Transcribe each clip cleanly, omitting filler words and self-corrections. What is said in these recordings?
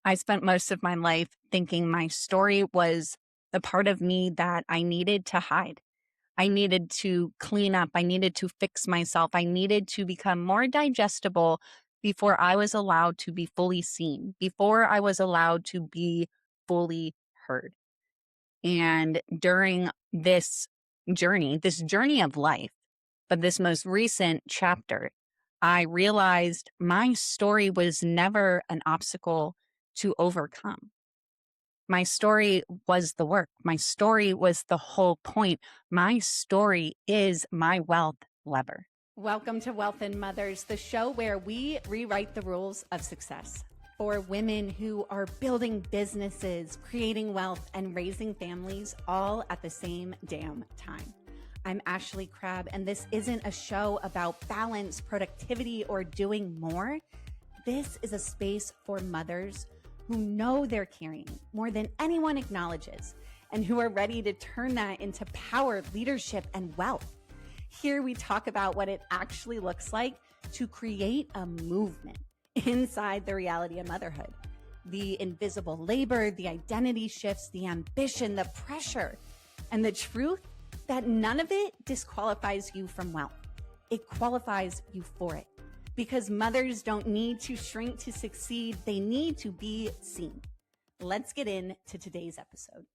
I spent most of my life thinking my story was the part of me that I needed to hide. I needed to clean up. I needed to fix myself. I needed to become more digestible before I was allowed to be fully seen, before I was allowed to be fully heard. And during this journey of life, but this most recent chapter, I realized my story was never an obstacle to overcome. My story was the work. My story was the whole point. My story is my wealth lever. Welcome to Wealth and Mothers, the show where we rewrite the rules of success for women who are building businesses, creating wealth, and raising families all at the same damn time. I'm Ashley Crabb, and this isn't a show about balance, productivity, or doing more. This is a space for mothers who know they're carrying more than anyone acknowledges and who are ready to turn that into power, leadership, and wealth. Here we talk about what it actually looks like to create a movement inside the reality of motherhood. The invisible labor, the identity shifts, the ambition, the pressure, and the truth that none of it disqualifies you from wealth. It qualifies you for it. Because mothers don't need to shrink to succeed, they need to be seen. Let's get into today's episode.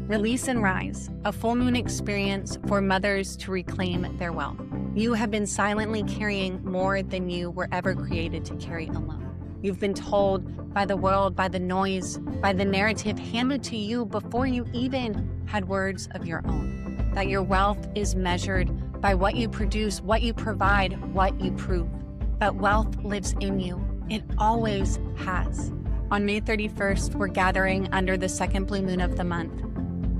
Release and Rise, a full moon experience for mothers to reclaim their wealth. You have been silently carrying more than you were ever created to carry alone. You've been told by the world, by the noise, by the narrative handed to you before you even had words of your own, that your wealth is measured by what you produce, what you provide, what you prove. But wealth lives in you. It always has. On May 31st, we're gathering under the second blue moon of the month.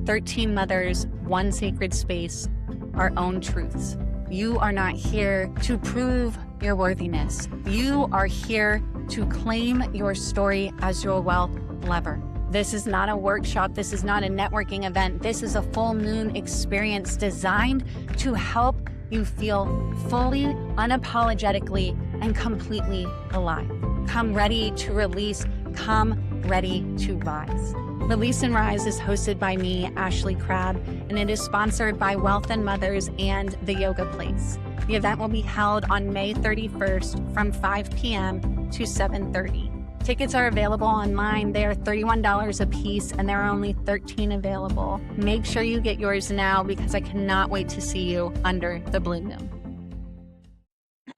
13 mothers, one sacred space, our own truths. You are not here to prove your worthiness. You are here to claim your story as your wealth lever. This is not a workshop. This is not a networking event. This is a full moon experience designed to help you feel fully, unapologetically, and completely alive. Come ready to release. Come ready to rise. Release and Rise is hosted by me, Ashley Crabb, and it is sponsored by Wealth and Mothers and The Yoga Place. The event will be held on May 31st from 5 p.m. to 7:30. Tickets are available online. They are $31 a piece, and there are only 13 available. Make sure you get yours now because I cannot wait to see you under the blue moon.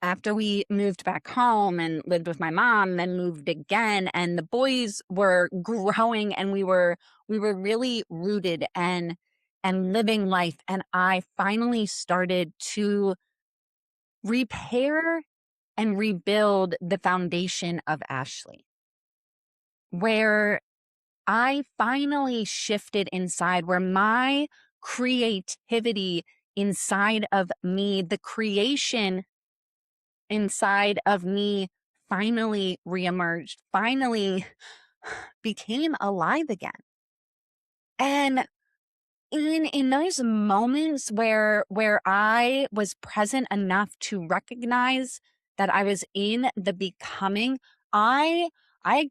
After we moved back home and lived with my mom, then moved again, and the boys were growing, and we were really rooted and living life. And I finally started to repair and rebuild the foundation of Ashley, where I finally shifted inside, where my creativity inside of me, the creation inside of me finally reemerged, finally became alive again. And in those moments where I was present enough to recognize that I was in the becoming, I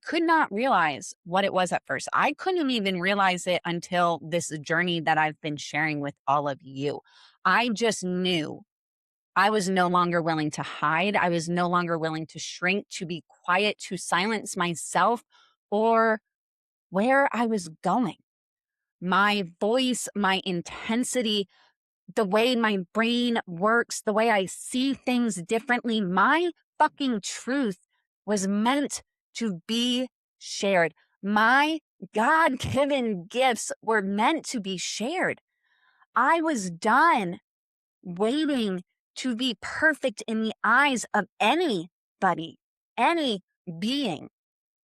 could not realize what it was at first. I couldn't even realize it until this journey that I've been sharing with all of you. I just knew I was no longer willing to hide. I was no longer willing to shrink, to be quiet, to silence myself or where I was going. My voice, my intensity, the way my brain works, the way I see things differently, my fucking truth was meant to be shared. My God-given gifts were meant to be shared. I was done waiting to be perfect in the eyes of anybody, any being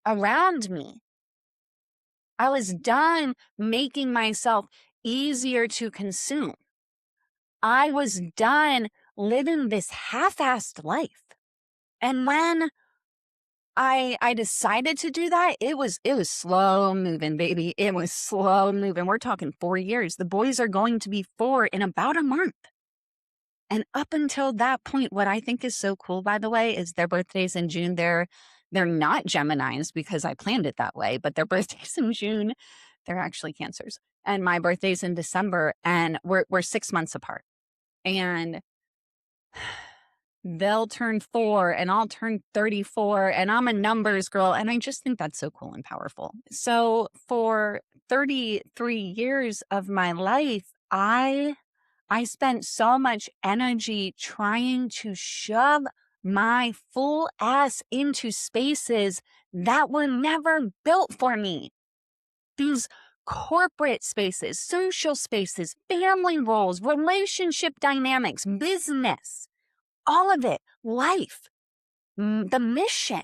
around me. I was done making myself easier to consume. I was done living this half-assed life. And when I decided to do that, it was slow moving, baby. It was slow moving. We're talking 4 years. The boys are going to be 4 in about a month. And up until that point, what I think is so cool, by the way, is their birthdays in June. They're They're not Geminis because I planned it that way, but their birthday's in June. They're actually Cancers. And my birthday's in December, and we're 6 months apart. And they'll turn 4 and I'll turn 34 and I'm a numbers girl. And I just think that's so cool and powerful. So for 33 years of my life, I spent so much energy trying to shove my full ass into spaces that were never built for me. These corporate spaces, social spaces, family roles, relationship dynamics, business, all of it, life, the mission,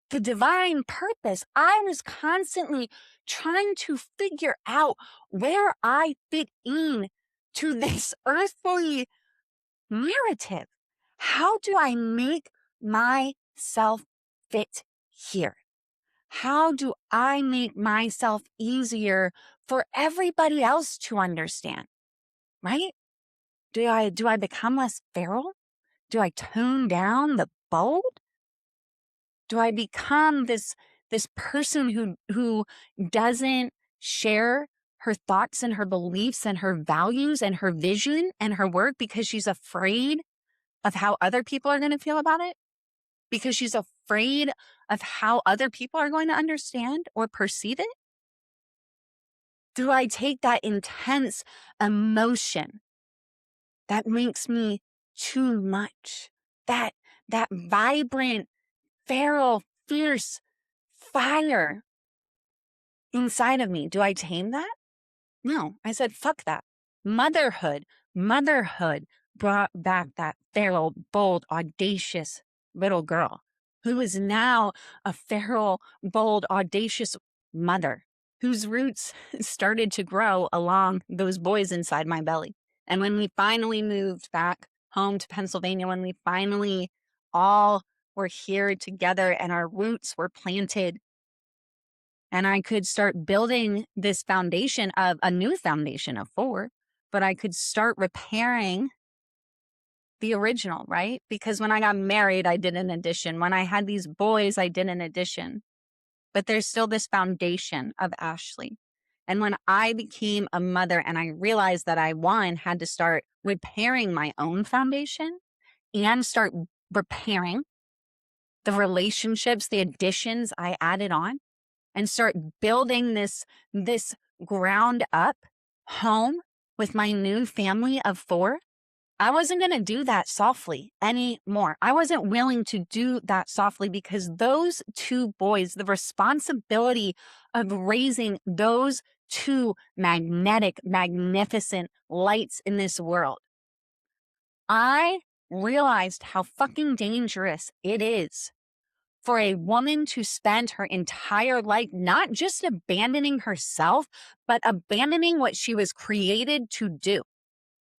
the divine purpose. I was constantly trying to figure out where I fit in to this earthly narrative. How do I make myself fit here? How do I make myself easier for everybody else to understand? Right? Do I become less feral? Do I tone down the bold? Do I become this person who doesn't share her thoughts and her beliefs and her values and her vision and her work because she's afraid of how other people are going to feel about it? Because she's afraid of how other people are going to understand or perceive it? Do I take that intense emotion that makes me too much, that vibrant, feral, fierce fire inside of me? Do I tame that? No, I said, fuck that. Motherhood brought back that feral, bold, audacious little girl who is now a feral, bold, audacious mother whose roots started to grow along those boys inside my belly. And when we finally moved back home to Pennsylvania, when we finally all were here together and our roots were planted, and I could start building this foundation of a new foundation of 4, but I could start repairing the original, right? Because when I got married, I did an addition. When I had these boys, I did an addition. But there's still this foundation of Ashley. And when I became a mother and I realized that I, one, had to start repairing my own foundation and start repairing the relationships, the additions I added on, and start building this ground up home with my new family of 4, I wasn't going to do that softly anymore. I wasn't willing to do that softly because those 2 boys, the responsibility of raising those 2 magnetic, magnificent lights in this world, I realized how fucking dangerous it is for a woman to spend her entire life not just abandoning herself, but abandoning what she was created to do.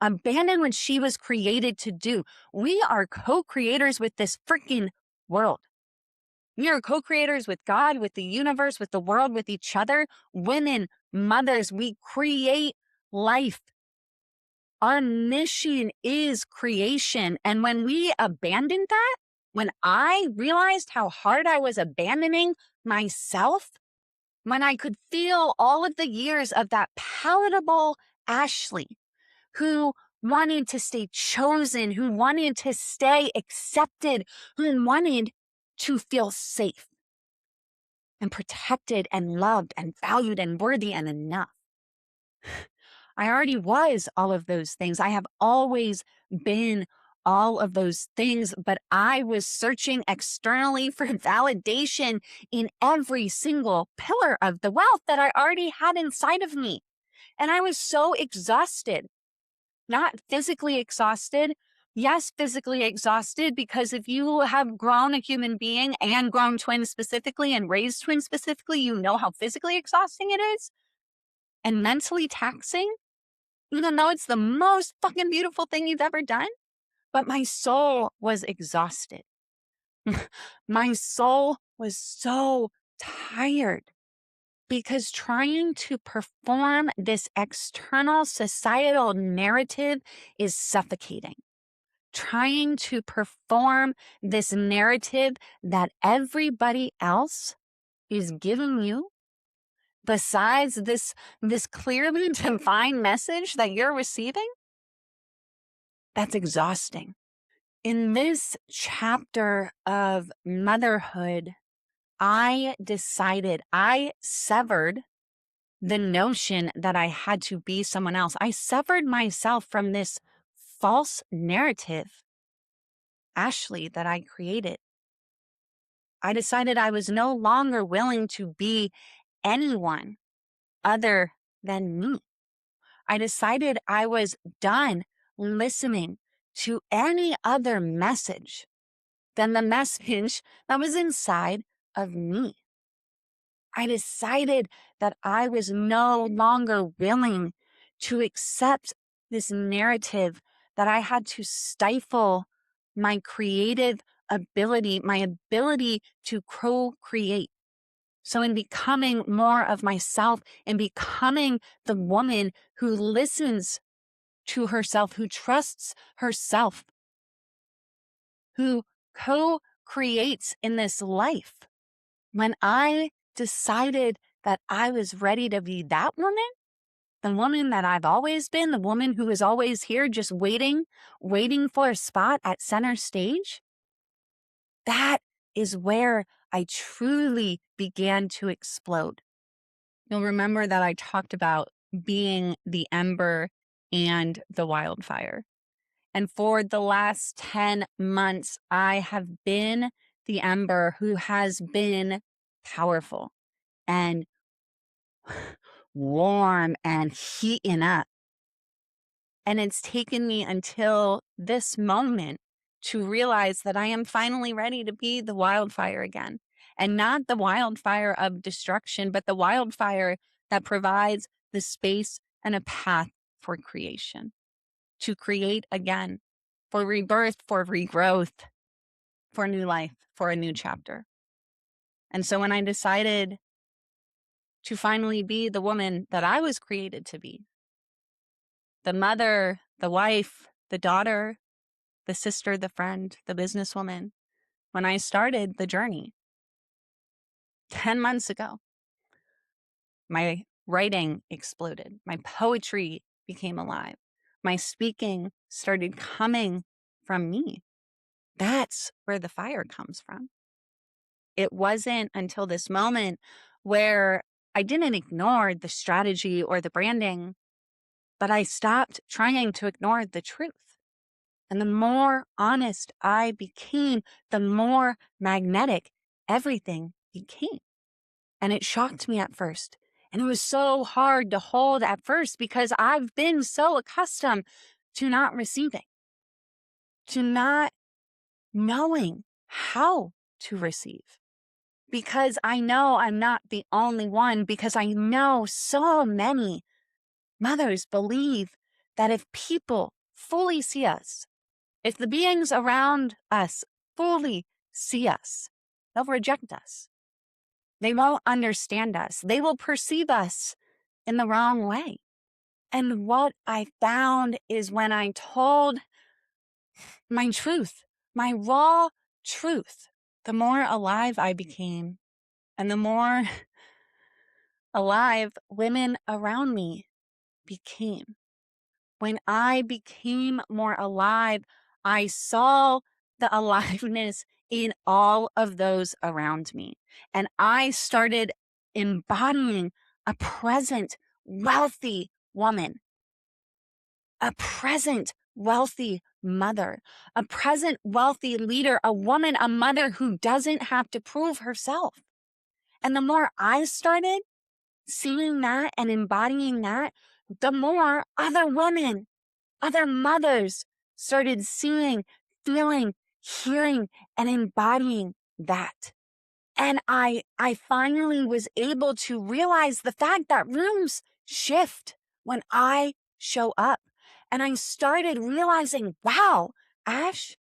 Abandon what she was created to do. We are co-creators with this freaking world. We are co-creators with God, with the universe, with the world, with each other. Women, mothers, we create life. Our mission is creation. And when we abandoned that, when I realized how hard I was abandoning myself, when I could feel all of the years of that palatable Ashley who wanted to stay chosen, who wanted to stay accepted, who wanted to feel safe and protected and loved and valued and worthy and enough. I already was all of those things. I have always been all of those things, but I was searching externally for validation in every single pillar of the wealth that I already had inside of me. And I was so exhausted, not physically exhausted. Yes, physically exhausted, because if you have grown a human being and grown twins specifically and raised twins specifically, you know how physically exhausting it is and mentally taxing. Even though it's the most fucking beautiful thing you've ever done. But my soul was exhausted. My soul was so tired because trying to perform this external societal narrative is suffocating. trying to perform this narrative that everybody else is giving you besides this clearly defined message that you're receiving, that's exhausting. In this chapter of motherhood, I severed the notion that I had to be someone else. I severed myself from this false narrative, Ashley, that I created. I decided I was no longer willing to be anyone other than me. I decided I was done listening to any other message than the message that was inside of me. I decided that I was no longer willing to accept this narrative that I had to stifle my creative ability, my ability to co-create. So in becoming more of myself and becoming the woman who listens to herself, who trusts herself, who co-creates in this life, when I decided that I was ready to be that woman, the woman that I've always been, the woman who is always here just waiting for a spot at center stage, that is where I truly began to explode. You'll remember that I talked about being the ember and the wildfire. And for the last 10 months, I have been the ember who has been powerful and warm and heating up. And it's taken me until this moment to realize that I am finally ready to be the wildfire again. And not the wildfire of destruction, but the wildfire that provides the space and a path for creation, to create again, for rebirth, for regrowth, for new life, for a new chapter. And so when I decided to finally be the woman that I was created to be, the mother, the wife, the daughter, the sister, the friend, the businesswoman, when I started the journey 10 months ago, my writing exploded. My poetry became alive. My speaking started coming from me. That's where the fire comes from. It wasn't until this moment where I didn't ignore the strategy or the branding, but I stopped trying to ignore the truth. And the more honest I became, the more magnetic everything became. And it shocked me at first. And it was so hard to hold at first because I've been so accustomed to not receiving, to not knowing how to receive. Because I know I'm not the only one, because I know so many mothers believe that if people fully see us, if the beings around us fully see us, they'll reject us. They won't understand us. They will perceive us in the wrong way. And what I found is when I told my truth, my raw truth, the more alive I became, and the more alive women around me became. When I became more alive, I saw the aliveness in all of those around me. And I started embodying a present, wealthy woman, a present, wealthy mother, a present, wealthy leader, a woman, a mother who doesn't have to prove herself. And the more I started seeing that and embodying that, the more other women, other mothers started seeing, feeling, hearing, and embodying that. And I finally was able to realize the fact that rooms shift when I show up. And I started realizing, wow, Ash,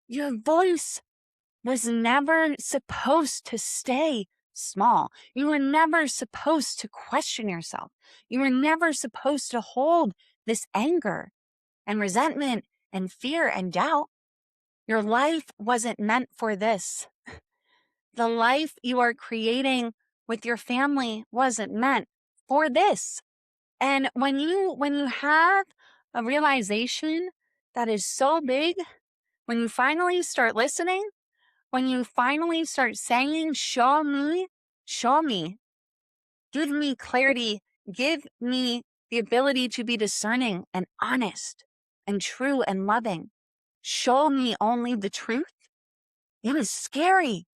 your voice was never supposed to stay small. You were never supposed to question yourself. You were never supposed to hold this anger and resentment and fear and doubt. Your life wasn't meant for this. The life you are creating with your family wasn't meant for this. And when you have a realization that is so big, when you finally start listening, when you finally start saying, show me, give me clarity, give me the ability to be discerning and honest and true and loving. Show me only the truth. It is scary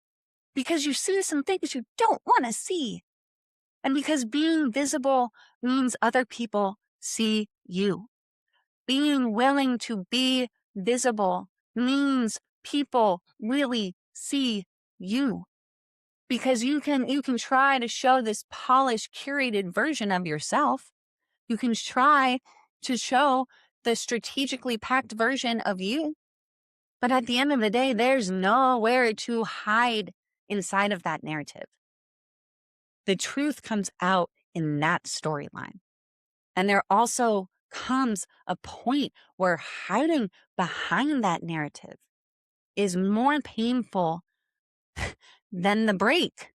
because you see some things you don't want to see. And because being visible means other people see you. Being willing to be visible means people really see you. Because you can try to show this polished, curated version of yourself. You can try to show the strategically packed version of you. But at the end of the day, there's nowhere to hide inside of that narrative. The truth comes out in that storyline. And there also comes a point where hiding behind that narrative is more painful than the break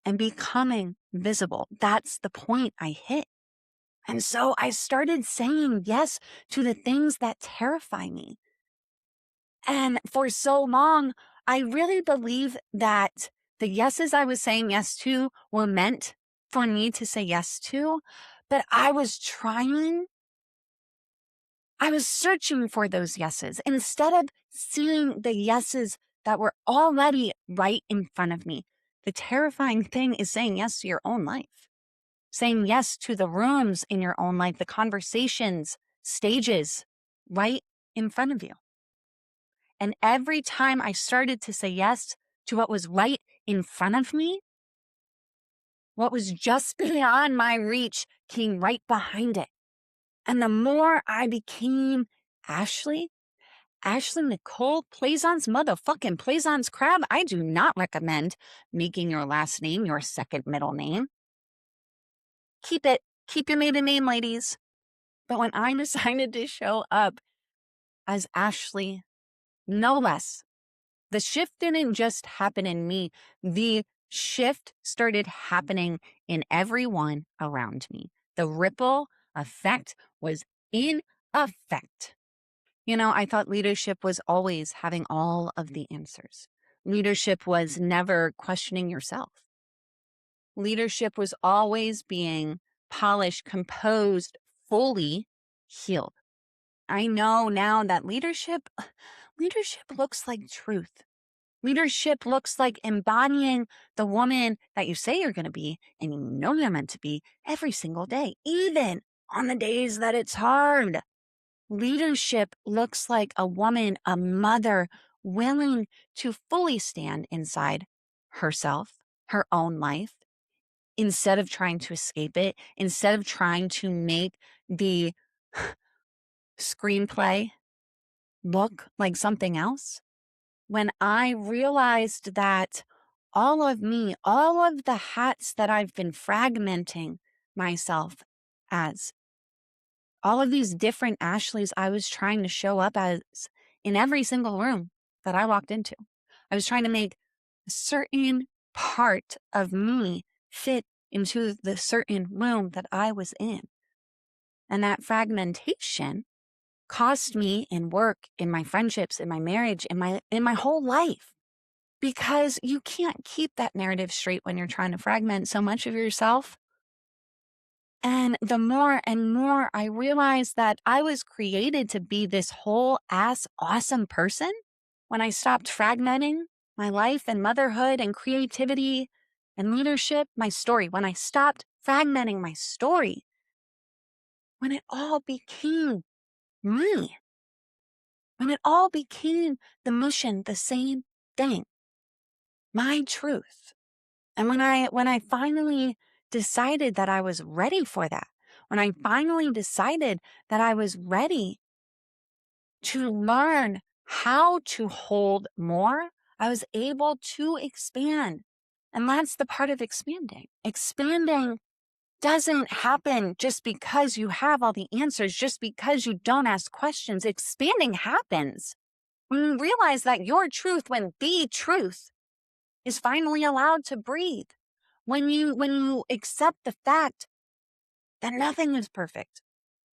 and becoming visible. That's the point I hit. And so I started saying yes to the things that terrify me. And for so long, I really believe that the yeses I was saying yes to were meant for me to say yes to, but I was searching for those yeses instead of seeing the yeses that were already right in front of me. The terrifying thing is saying yes to your own life, saying yes to the rooms in your own life, the conversations, stages right in front of you. And every time I started to say yes to what was right in front of me, what was just beyond my reach came right behind it. And the more I became Ashley Nicole Plaisance motherfucking Plaisance Crabb, I do not recommend making your last name your second middle name. Keep it. Keep your maiden name, ladies. But when I decided to show up as Ashley, no less, the shift didn't just happen in me. The shift started happening in everyone around me. The ripple effect was in effect. I thought leadership was always having all of the answers. Leadership was never questioning yourself. Leadership was always being polished, composed, fully healed. I know now that leadership looks like truth. Leadership looks like embodying the woman that you say you're going to be and you know you're meant to be every single day, even on the days that it's hard. Leadership looks like a woman, a mother, willing to fully stand inside herself, her own life, instead of trying to escape it, instead of trying to make the screenplay look like something else. When I realized that all of me, all of the hats that I've been fragmenting myself as, all of these different Ashleys I was trying to show up as in every single room that I walked into. I was trying to make a certain part of me fit into the certain room that I was in. And that fragmentation cost me in work, in my friendships, in my marriage, in my whole life. Because you can't keep that narrative straight when you're trying to fragment so much of yourself. And the more and more I realized that I was created to be this whole ass awesome person, when I stopped fragmenting my life and motherhood and creativity and leadership, my story, when I stopped fragmenting my story, when it all became me, when it all became the mission, the same thing, my truth. And when I finally decided that I was ready for that, when I finally decided that I was ready to learn how to hold more, I was able to expand. And that's the part of expanding. Expanding doesn't happen just because you have all the answers, just because you don't ask questions. Expanding happens when you realize that your truth, when the truth is finally allowed to breathe, when you accept the fact that nothing is perfect,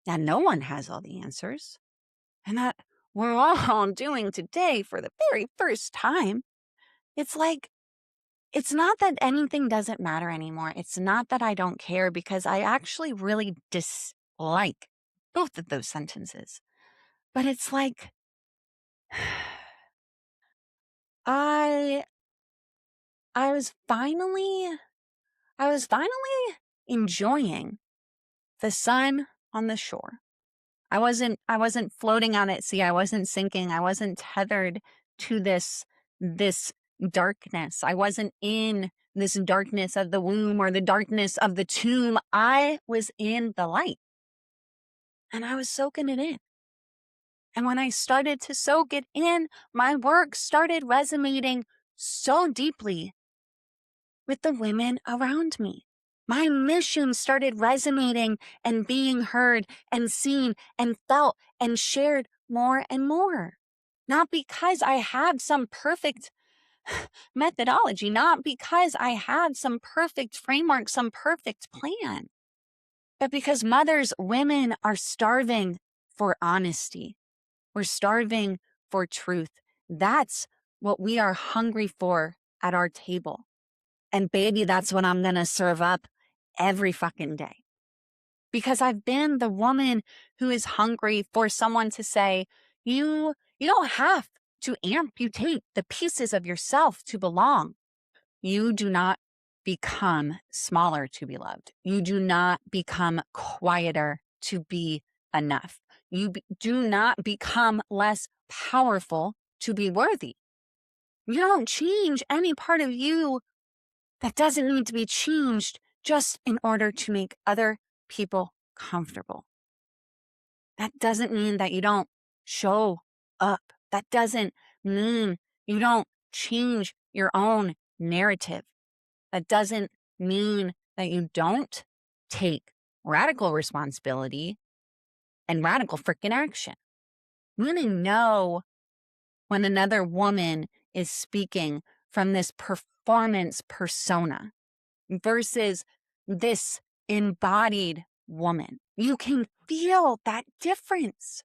that no one has all the answers, and that we're all doing today for the very first time. It's like, it's not that anything doesn't matter anymore. It's not that I don't care, because I actually really dislike both of those sentences. But it's like, I I was finally I was finally enjoying the sun on the shore. I wasn't floating out at sea. I wasn't sinking. I wasn't tethered to this darkness. I wasn't in this darkness of the womb or the darkness of the tomb. I was in the light, and I was soaking it in. And when I started to soak it in, my work started resonating so deeply with the women around me. My mission started resonating and being heard and seen and felt and shared more and more. Not because I had some perfect methodology, not because I had some perfect framework, some perfect plan, but because mothers, women are starving for honesty. We're starving for truth. That's what we are hungry for at our table. And baby, that's what I'm going to serve up every fucking day. Because I've been the woman who is hungry for someone to say, you don't have to amputate the pieces of yourself to belong. You do not become smaller to be loved. You do not become quieter to be enough. Do not become less powerful to be worthy. You don't change any part of you that doesn't need to be changed just in order to make other people comfortable. That doesn't mean that you don't show up. That doesn't mean you don't change your own narrative. That doesn't mean that you don't take radical responsibility and radical freaking action. You want to know when another woman is speaking from this performance persona versus this embodied woman. You can feel that difference.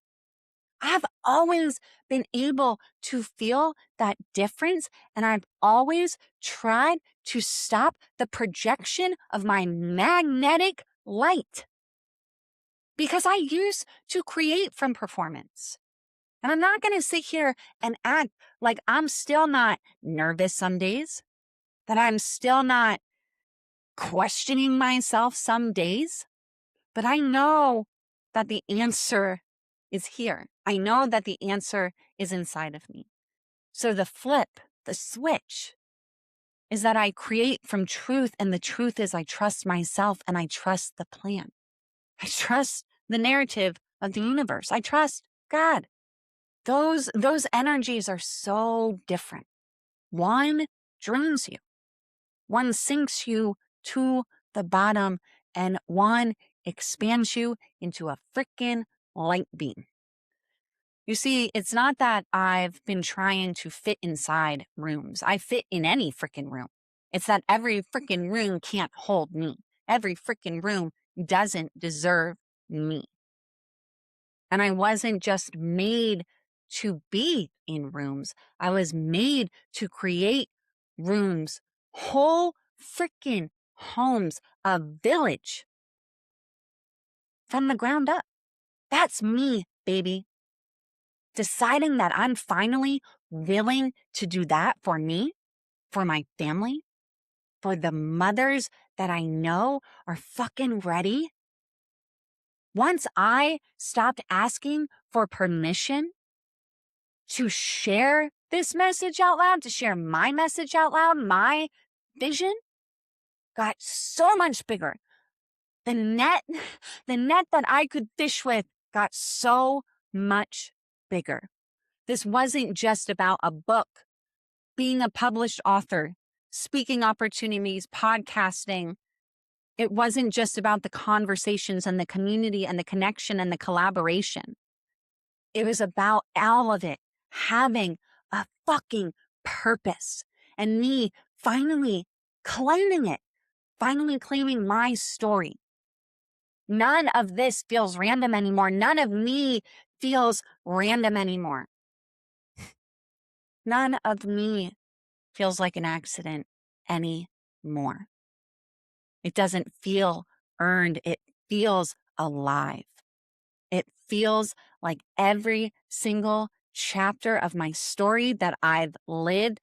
I've always been able to feel that difference, and I've always tried to stop the projection of my magnetic light because I used to create from performance. And I'm not going to sit here and act like I'm still not nervous some days, that I'm still not questioning myself some days, but I know that the answer is here. I know that the answer is inside of me. So the flip, the switch, is that I create from truth, and the truth is I trust myself and I trust the plan. I trust the narrative of the universe. I trust God. Those energies are so different. One drains you. One sinks you to the bottom, and one expands you into a freaking light beam. You see, it's not that I've been trying to fit inside rooms. I fit in any freaking room. It's that every freaking room can't hold me. Every freaking room doesn't deserve me. And I wasn't just made to be in rooms. I was made to create rooms, whole freaking homes, a village from the ground up. That's me, baby. Deciding that I'm finally willing to do that for me, for my family, for the mothers that I know are fucking ready. Once I stopped asking for permission to share this message out loud, to share my message out loud, my vision got so much bigger. The net, the net that I could fish with got so much bigger. This wasn't just about a book, being a published author, speaking opportunities, podcasting, It wasn't just about the conversations and the community and the connection and the collaboration. It was about all of it having a fucking purpose and me finally claiming it, finally claiming my story. None of this feels random anymore. None of me feels random anymore. None of me feels like an accident anymore. It doesn't feel earned. It feels alive. It feels like every single chapter of my story that I've lived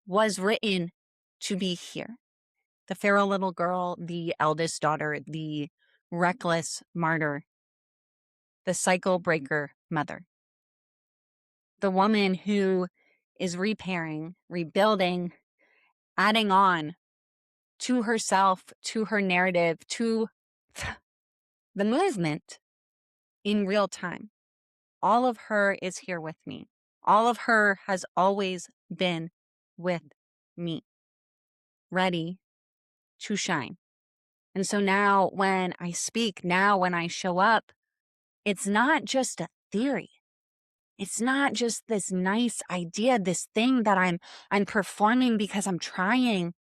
was written to be here. The feral little girl, the eldest daughter, the reckless martyr, the cycle breaker mother, the woman who is repairing, rebuilding, adding on to herself, to her narrative, to the movement in real time. All of her is here with me. All of her has always been with me, ready to shine. And so now when I speak, now when I show up, it's not just a theory. It's not just this nice idea, this thing that I'm performing because I'm trying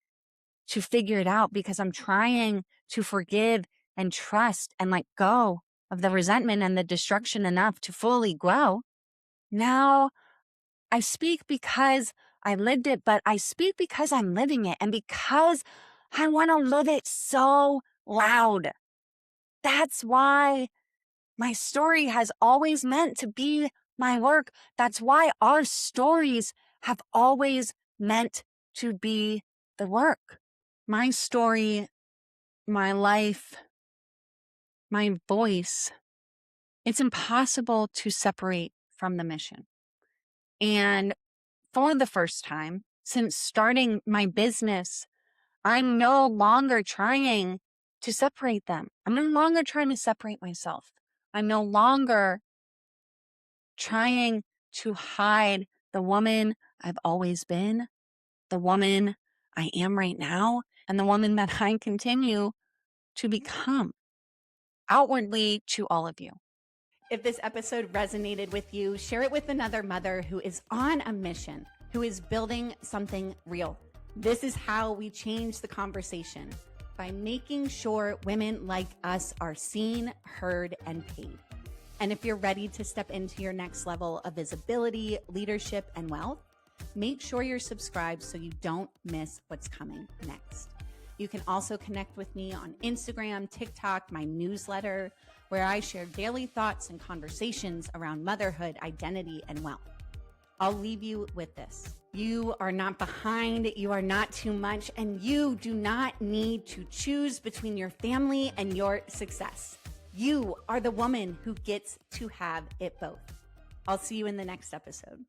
to figure it out, because I'm trying to forgive and trust and let go of the resentment and the destruction enough to fully grow. Now I speak because I lived it, but I speak because I'm living it and because I want to live it so loud. That's why my story has always meant to be my work. That's why our stories have always meant to be the work. My story, my life, my voice, it's impossible to separate from the mission. And for the first time since starting my business, I'm no longer trying to separate them. I'm no longer trying to separate myself. I'm no longer trying to hide the woman I've always been, the woman I am right now, and the woman that I continue to become outwardly to all of you. If this episode resonated with you, share it with another mother who is on a mission, who is building something real. This is how we change the conversation, by making sure women like us are seen, heard, and paid. And if you're ready to step into your next level of visibility, leadership, and wealth, make sure you're subscribed so you don't miss what's coming next. You can also connect with me on Instagram, TikTok, my newsletter, where I share daily thoughts and conversations around motherhood, identity, and wealth. I'll leave you with this. You are not behind, you are not too much, and you do not need to choose between your family and your success. You are the woman who gets to have it both. I'll see you in the next episode.